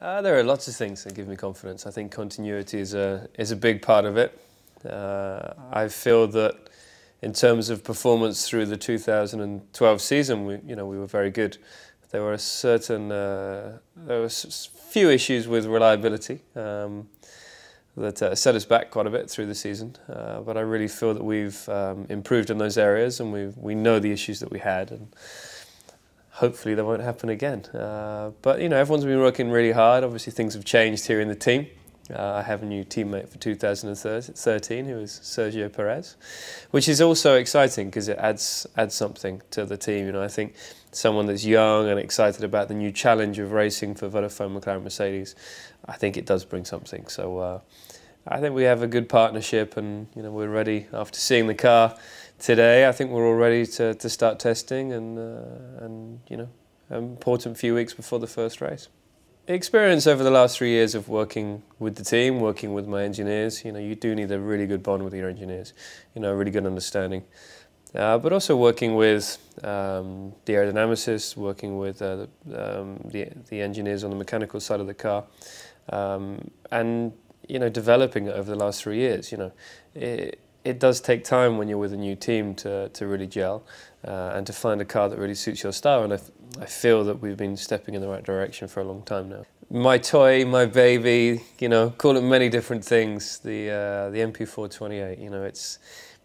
There are lots of things that give me confidence. I think continuity is a big part of it. I feel that in terms of performance through the 2012 season, we were very good. There were few issues with reliability that set us back quite a bit through the season. But I really feel that we've improved in those areas, and we know the issues that we had, and hopefully that won't happen again. But everyone's been working really hard. Obviously things have changed here in the team. I have a new teammate for 2013 who is Sergio Perez, which is also exciting because it adds something to the team. I think someone that's young and excited about the new challenge of racing for Vodafone, McLaren, Mercedes, I think it does bring something. So I think we have a good partnership, and we're ready after seeing the car today. I think we're all ready to start testing, and an important few weeks before the first race. Experience over the last 3 years of working with the team, working with my engineers. You do need a really good bond with your engineers, a really good understanding. But also working with the aerodynamicists, working with the engineers on the mechanical side of the car, and developing it over the last 3 years. It does take time when you're with a new team to really gel and to find a car that really suits your style, and I feel that we've been stepping in the right direction for a long time now. My toy, my baby, call it many different things, the MP4-28,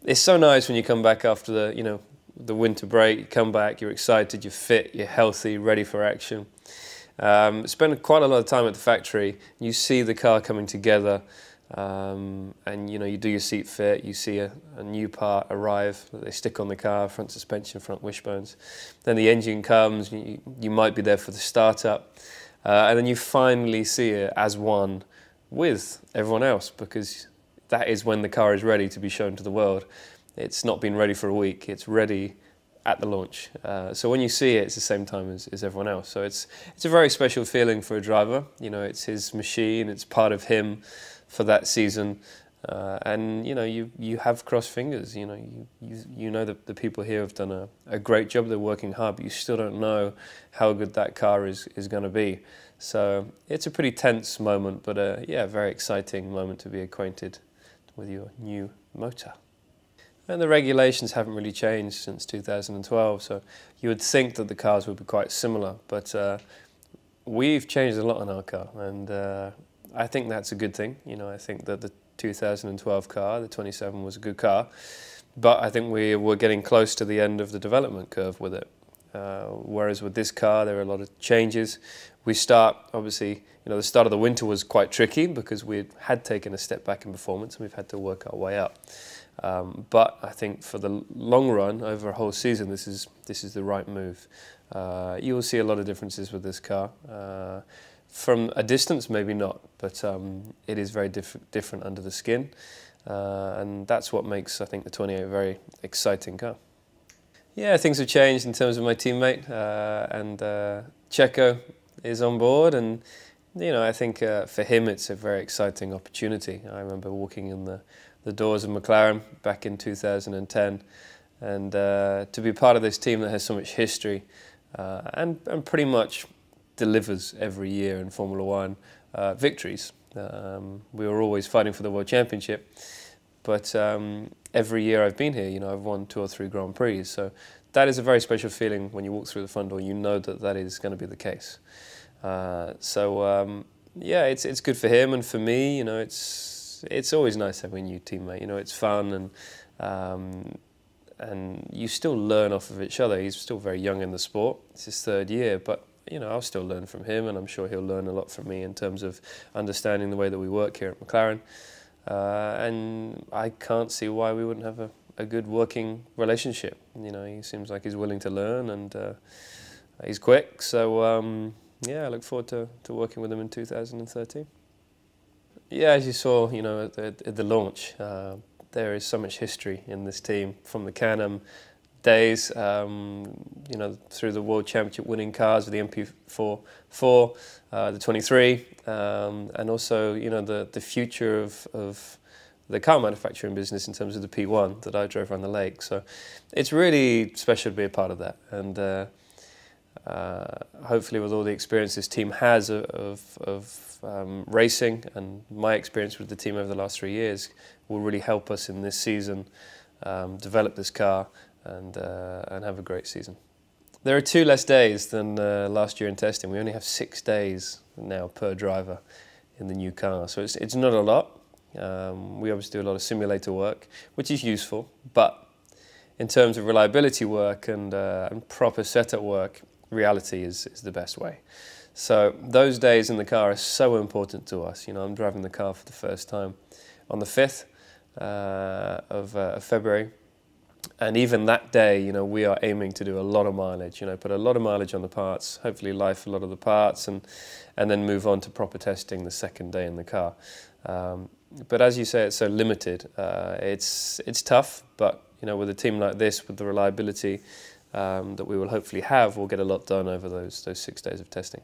it's so nice when you come back after the winter break. You come back, you're excited, you're fit, you're healthy, ready for action. Spend quite a lot of time at the factory. You see the car coming together, and you do your seat fit. You see a new part arrive that they stick on the car, front suspension, front wishbones. Then the engine comes. You might be there for the startup, and then you finally see it as one with everyone else, because that is when the car is ready to be shown to the world. It's not been ready for a week. It's ready at the launch. So when you see it, it's the same time as everyone else. So it's a very special feeling for a driver. It's his machine. It's part of him for that season. And you have crossed fingers. You know that the people here have done a great job. They're working hard, but you still don't know how good that car is going to be. So it's a pretty tense moment, but a very exciting moment to be acquainted with your new motor. And the regulations haven't really changed since 2012, so you would think that the cars would be quite similar, but we've changed a lot on our car, and I think that's a good thing. I think that the 2012 car, the 27, was a good car, but I think we're getting close to the end of the development curve with it. Whereas with this car, there are a lot of changes. We start, obviously, the start of the winter was quite tricky because we had taken a step back in performance, and we've had to work our way up. But I think for the long run, over a whole season, this is the right move. You will see a lot of differences with this car. From a distance, maybe not, but it is very different under the skin, and that's what makes, I think, the 28 a very exciting car. Yeah, things have changed in terms of my teammate, and Checo is on board, and I think for him it's a very exciting opportunity. I remember walking in the doors of McLaren back in 2010, and to be part of this team that has so much history and pretty much delivers every year in Formula One victories. We were always fighting for the World Championship, but every year I've been here, I've won 2 or 3 Grand Prix, so that is a very special feeling when you walk through the front door. You know that is going to be the case. Yeah, it's good for him, and for me, it's always nice having a new teammate. It's fun, and you still learn off of each other. He's still very young in the sport. It's his 3rd year, but I'll still learn from him, and I'm sure he'll learn a lot from me in terms of understanding the way that we work here at McLaren. And I can't see why we wouldn't have a good working relationship. He seems like he's willing to learn, and he's quick. So yeah, I look forward to working with him in 2013. Yeah, as you saw, at the launch, there is so much history in this team from the Can-Am days, through the World Championship winning cars with the MP4, the 23, and also, the future of the car manufacturing business in terms of the P1 that I drove around the lake. So it's really special to be a part of that. And hopefully with all the experience this team has of racing, and my experience with the team over the last 3 years, will really help us in this season develop this car and have a great season. There are 2 less days than last year in testing. We only have 6 days now per driver in the new car, so it's not a lot. We obviously do a lot of simulator work, which is useful, but in terms of reliability work and proper setup work, reality is the best way. So those days in the car are so important to us. You know, I'm driving the car for the first time on the 5th of February, and even that day, you know, we are aiming to do a lot of mileage. You know, put a lot of mileage on the parts, hopefully life a lot of the parts, and then move on to proper testing the second day in the car. But as you say, it's so limited. It's tough, but you know, with a team like this, with the reliability that we will hopefully have, we'll get a lot done over those 6 days of testing.